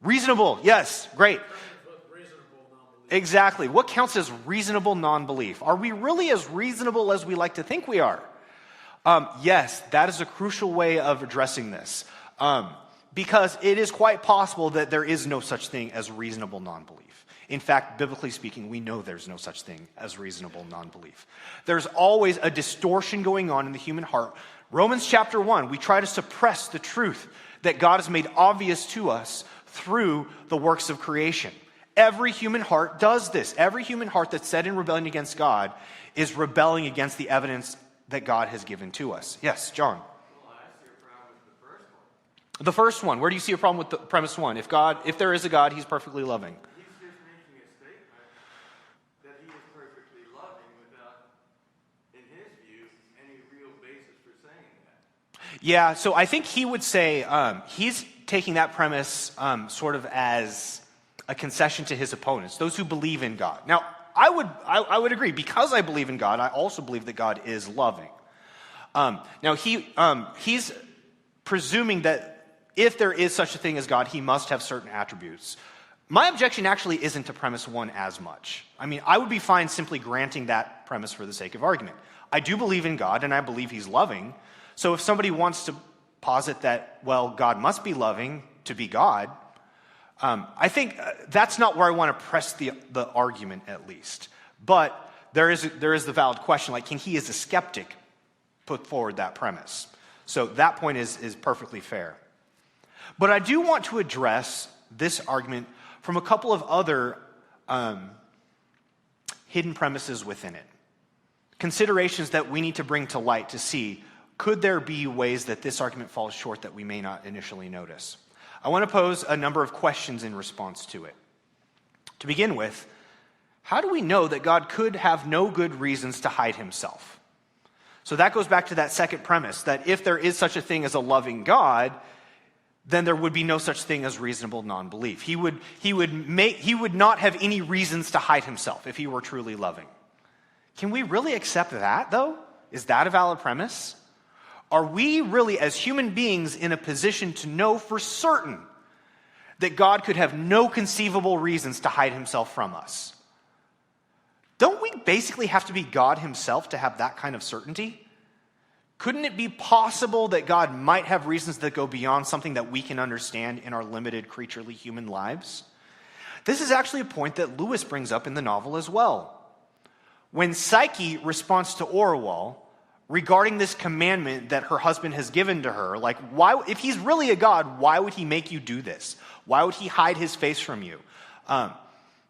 Reasonable, yes, great. Reasonable non-belief. Exactly. What counts as reasonable non-belief? Are we really as reasonable as we like to think we are? Yes, that is a crucial way of addressing this. Because it is quite possible that there is no such thing as reasonable non-belief. In fact, biblically speaking, we know there's no such thing as reasonable non-belief. There's always a distortion going on in the human heart. Romans chapter 1, we try to suppress the truth that God has made obvious to us through the works of creation. Every human heart does this. Every human heart that's set in rebellion against God is rebelling against the evidence that God has given to us. Yes, John? Well, I see a problem with the first one. The first one. Where do you see a problem with the premise 1? If there is a God, he's perfectly loving. He's just making a statement that he is perfectly loving without, in his view, any real basis Yeah, so I think he would say he's taking that premise sort of as a concession to his opponents, those who believe in God. Now, I would agree. Because I believe in God, I also believe that God is loving. Now, he's presuming that if there is such a thing as God, he must have certain attributes. My objection actually isn't to premise one as much. I mean, I would be fine simply granting that premise for the sake of argument. I do believe in God, and I believe he's loving. So if somebody wants to posit that, well, God must be loving to be God, I think that's not where I want to press the argument, at least. But there is the valid question, like, can he as a skeptic put forward that premise? So that point is perfectly fair. But I do want to address this argument from a couple of other hidden premises within it. Considerations that we need to bring to light to see, could there be ways that this argument falls short that we may not initially notice? I want to pose a number of questions in response to it. To begin with, how do we know that God could have no good reasons to hide himself? So that goes back to that second premise, that if there is such a thing as a loving God, then there would be no such thing as reasonable non-belief. He would not have any reasons to hide himself if he were truly loving. Can we really accept that, though? Is that a valid premise? Are we really, as human beings, in a position to know for certain that God could have no conceivable reasons to hide himself from us? Don't we basically have to be God himself to have that kind of certainty? Couldn't it be possible that God might have reasons that go beyond something that we can understand in our limited creaturely human lives? This is actually a point that Lewis brings up in the novel as well. When Psyche responds to Orual regarding this commandment that her husband has given to her, like, why, if he's really a God, why would he make you do this? Why would he hide his face from you?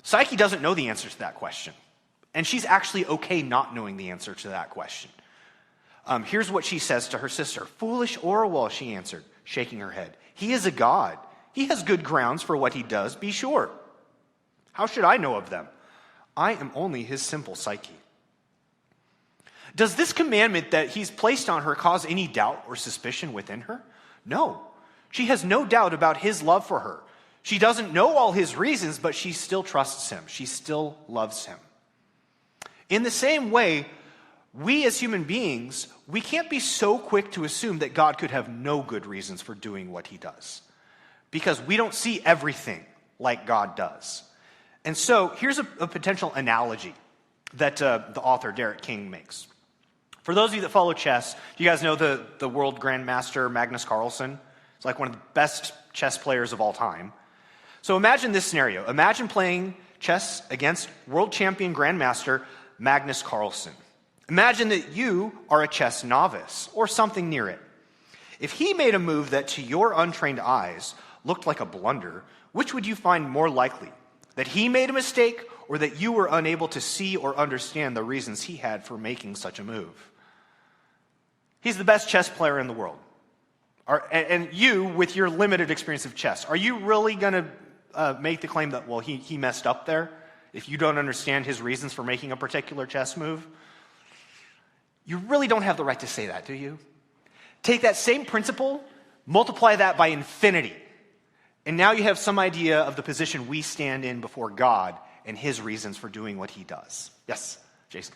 Psyche doesn't know the answer to that question. And she's actually okay not knowing the answer to that question. Here's what she says to her sister. "Foolish Orual," she answered, shaking her head. "He is a god. He has good grounds for what he does, be sure. How should I know of them? I am only his simple Psyche." Does this commandment that he's placed on her cause any doubt or suspicion within her? No. She has no doubt about his love for her. She doesn't know all his reasons, but she still trusts him. She still loves him. In the same way, we as human beings, we can't be so quick to assume that God could have no good reasons for doing what he does, because we don't see everything like God does. And so here's a potential analogy that the author Derek King makes. For those of you that follow chess, you guys know the world grandmaster Magnus Carlsen. He's like one of the best chess players of all time. So imagine this scenario. Imagine playing chess against world champion grandmaster Magnus Carlsen. Imagine that you are a chess novice or something near it. If he made a move that to your untrained eyes looked like a blunder, which would you find more likely? That he made a mistake, or that you were unable to see or understand the reasons he had for making such a move? He's the best chess player in the world. And you, with your limited experience of chess, are you really going to make the claim that, well, he messed up there if you don't understand his reasons for making a particular chess move? You really don't have the right to say that, do you? Take that same principle, multiply that by infinity, and now you have some idea of the position we stand in before God and his reasons for doing what he does. Yes, Jason.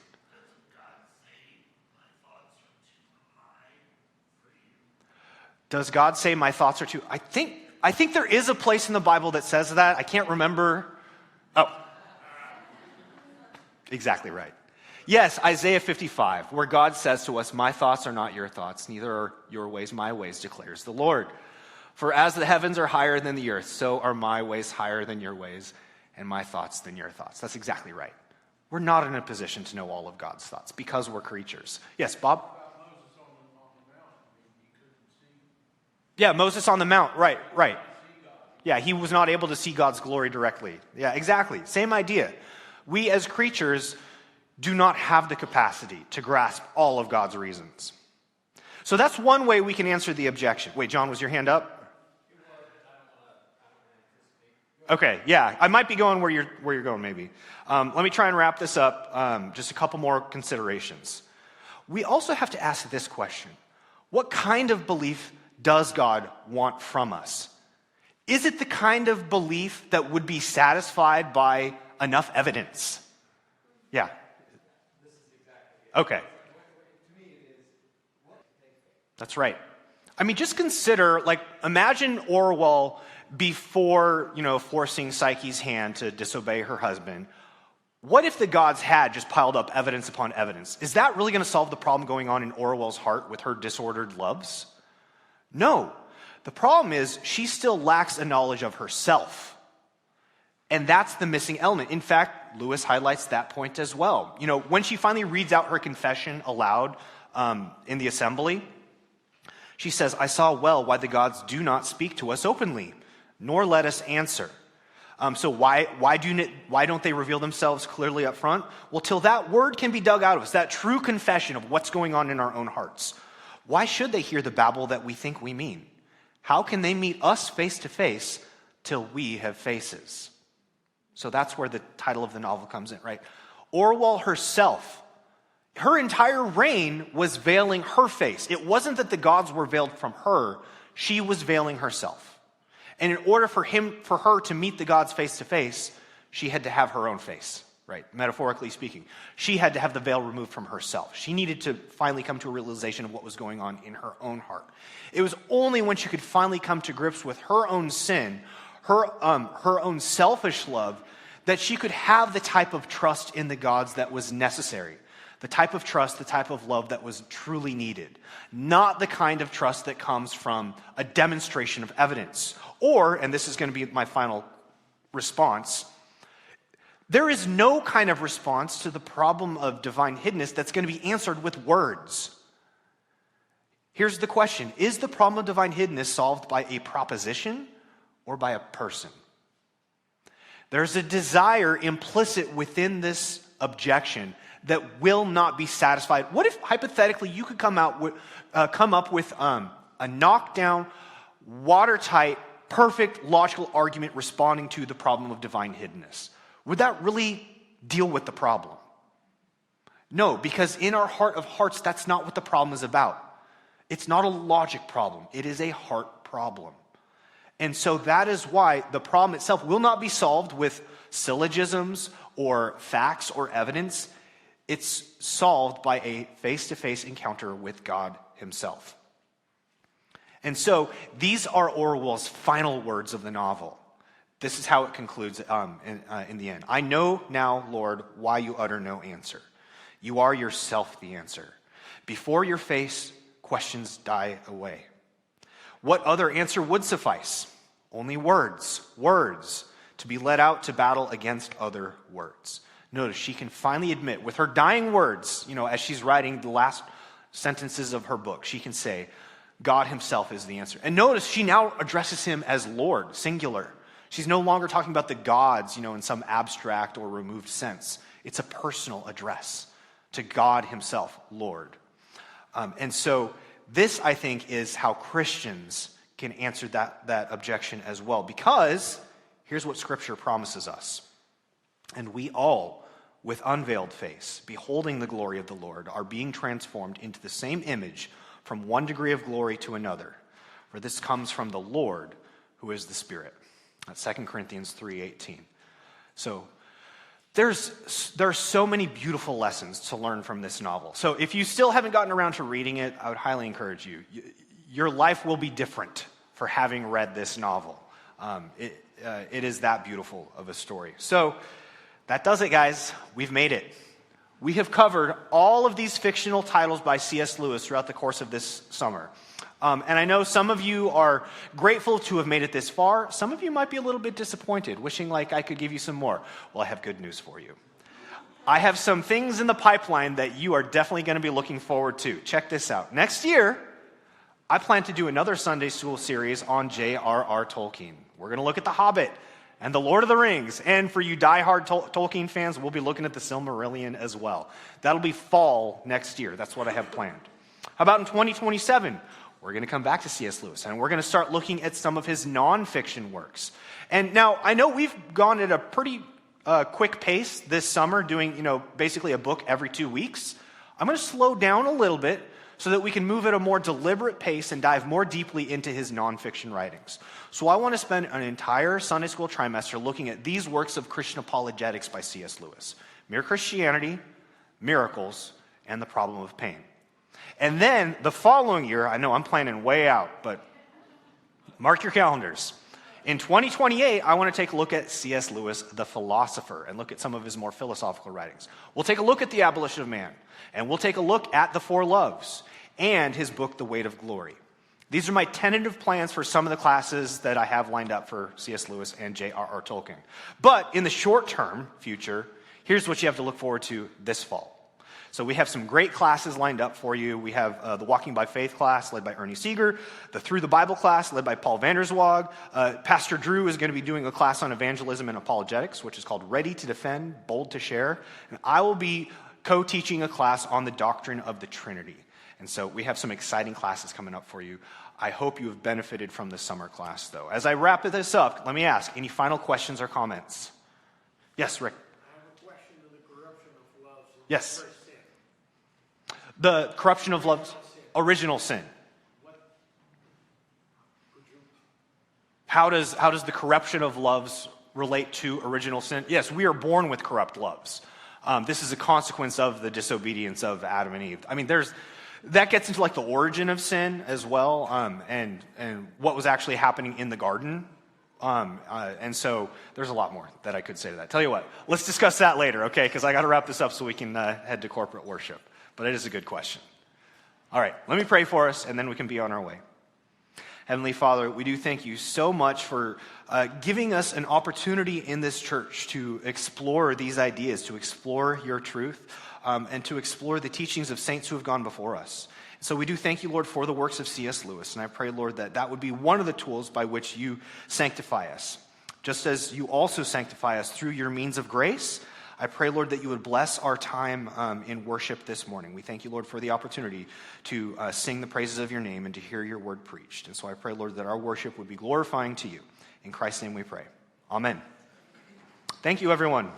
Does God say my thoughts are too? I think there is a place in the Bible that says that. I can't remember. Oh, exactly right. Yes, Isaiah 55, where God says to us, "My thoughts are not your thoughts, neither are your ways my ways, declares the Lord. For as the heavens are higher than the earth, so are my ways higher than your ways, and my thoughts than your thoughts." That's exactly right. We're not in a position to know all of God's thoughts because we're creatures. Yes, Bob? Yeah, Moses on the mount, right. Yeah, he was not able to see God's glory directly. Yeah, exactly. Same idea. We as creatures do not have the capacity to grasp all of God's reasons. So that's one way we can answer the objection. Wait, John, was your hand up? Okay, yeah, I might be going where you're going maybe. Let me try and wrap this up. Just a couple more considerations. We also have to ask this question. What kind of belief does God want from us? Is it the kind of belief that would be satisfied by enough evidence? Yeah. Okay. That's right. I mean, just consider, imagine Orwell before, forcing Psyche's hand to disobey her husband. What if the gods had just piled up evidence upon evidence? Is that really going to solve the problem going on in Orwell's heart with her disordered loves? No. The problem is she still lacks a knowledge of herself. And that's the missing element. In fact, Lewis highlights that point as well. When she finally reads out her confession aloud in the assembly, she says, "I saw well why the gods do not speak to us openly, nor let us answer." So why don't they reveal themselves clearly up front? Well, till that word can be dug out of us, that true confession of what's going on in our own hearts. Why should they hear the babble that we think we mean? How can they meet us face to face till we have faces? So that's where the title of the novel comes in, right? Orwell herself, her entire reign was veiling her face. It wasn't that the gods were veiled from her, she was veiling herself. And in order for her to meet the gods face to face, she had to have her own face, right? Metaphorically speaking. She had to have the veil removed from herself. She needed to finally come to a realization of what was going on in her own heart. It was only when she could finally come to grips with her own sin, her own selfish love, that she could have the type of trust in the gods that was necessary. The type of trust, the type of love that was truly needed. Not the kind of trust that comes from a demonstration of evidence. Or, and this is going to be my final response, there is no kind of response to the problem of divine hiddenness that's going to be answered with words. Here's the question. Is the problem of divine hiddenness solved by a proposition or by a person? There's a desire implicit within this objection that will not be satisfied. What if, hypothetically, you could come up with a knockdown, watertight, perfect logical argument responding to the problem of divine hiddenness? Would that really deal with the problem? No, because in our heart of hearts, that's not what the problem is about. It's not a logic problem. It is a heart problem. And so that is why the problem itself will not be solved with syllogisms or facts or evidence. It's solved by a face-to-face encounter with God himself. And so these are Orwell's final words of the novel. This is how it concludes in the end. "I know now, Lord, why you utter no answer. You are yourself the answer. Before your face, questions die away. What other answer would suffice? Only words, to be led out to battle against other words." Notice she can finally admit with her dying words, as she's writing the last sentences of her book, she can say, God himself is the answer. And notice she now addresses him as Lord, singular. She's no longer talking about the gods, in some abstract or removed sense. It's a personal address to God himself, Lord. And so this, I think, is how Christians can answer that objection as well. Because here's what Scripture promises us. "And we all, with unveiled face, beholding the glory of the Lord, are being transformed into the same image from one degree of glory to another. For this comes from the Lord, who is the Spirit." That's 2 Corinthians 3:18. So there are so many beautiful lessons to learn from this novel. So if you still haven't gotten around to reading it, I would highly encourage you. Your life will be different for having read this novel. It is that beautiful of a story. So that does it, guys. We've made it. We have covered all of these fictional titles by C.S. Lewis throughout the course of this summer. And I know some of you are grateful to have made it this far. Some of you might be a little bit disappointed, wishing like I could give you some more. Well, I have good news for you. I have some things in the pipeline that you are definitely going to be looking forward to. Check this out. Next year, I plan to do another Sunday school series on J.R.R. Tolkien. We're going to look at The Hobbit and The Lord of the Rings. And for you diehard Tolkien fans, we'll be looking at the Silmarillion as well. That'll be fall next year. That's what I have planned. How about in 2027? We're going to come back to C.S. Lewis, and we're going to start looking at some of his nonfiction works. And now, I know we've gone at a pretty quick pace this summer, doing, basically a book every 2 weeks. I'm going to slow down a little bit so that we can move at a more deliberate pace and dive more deeply into his nonfiction writings. So I want to spend an entire Sunday school trimester looking at these works of Christian apologetics by C.S. Lewis: Mere Christianity, Miracles, and The Problem of Pain. And then the following year, I know I'm planning way out, but mark your calendars. In 2028, I want to take a look at C.S. Lewis, the philosopher, and look at some of his more philosophical writings. We'll take a look at The Abolition of Man, and we'll take a look at The Four Loves, and his book, The Weight of Glory. These are my tentative plans for some of the classes that I have lined up for C.S. Lewis and J.R.R. Tolkien. But in the short-term future, here's what you have to look forward to this fall. So we have some great classes lined up for you. We have the Walking by Faith class led by Ernie Seeger, the Through the Bible class led by Paul Vanderswag. Pastor Drew is going to be doing a class on evangelism and apologetics, which is called Ready to Defend, Bold to Share. And I will be co-teaching a class on the doctrine of the Trinity. And so we have some exciting classes coming up for you. I hope you have benefited from this summer class, though. As I wrap this up, let me ask, any final questions or comments? Yes, Rick? I have a question on the corruption of love. So Yes. first sin. The corruption of love's original sin. How does the corruption of loves relate to original sin? Yes, we are born with corrupt loves. This is a consequence of the disobedience of Adam and Eve. I mean, that gets into like the origin of sin as well, and what was actually happening in the garden. And so there's a lot more that I could say to that. Tell you what, let's discuss that later, okay? Because I got to wrap this up so we can head to corporate worship. But it is a good question. All right, let me pray for us, and then we can be on our way. Heavenly Father, we do thank you so much for giving us an opportunity in this church to explore these ideas, to explore your truth, and to explore the teachings of saints who have gone before us. So we do thank you, Lord, for the works of C.S. Lewis, and I pray, Lord, that that would be one of the tools by which you sanctify us. Just as you also sanctify us through your means of grace, I pray, Lord, that you would bless our time in worship this morning. We thank you, Lord, for the opportunity to sing the praises of your name and to hear your word preached. And so I pray, Lord, that our worship would be glorifying to you. In Christ's name we pray. Amen. Thank you, everyone.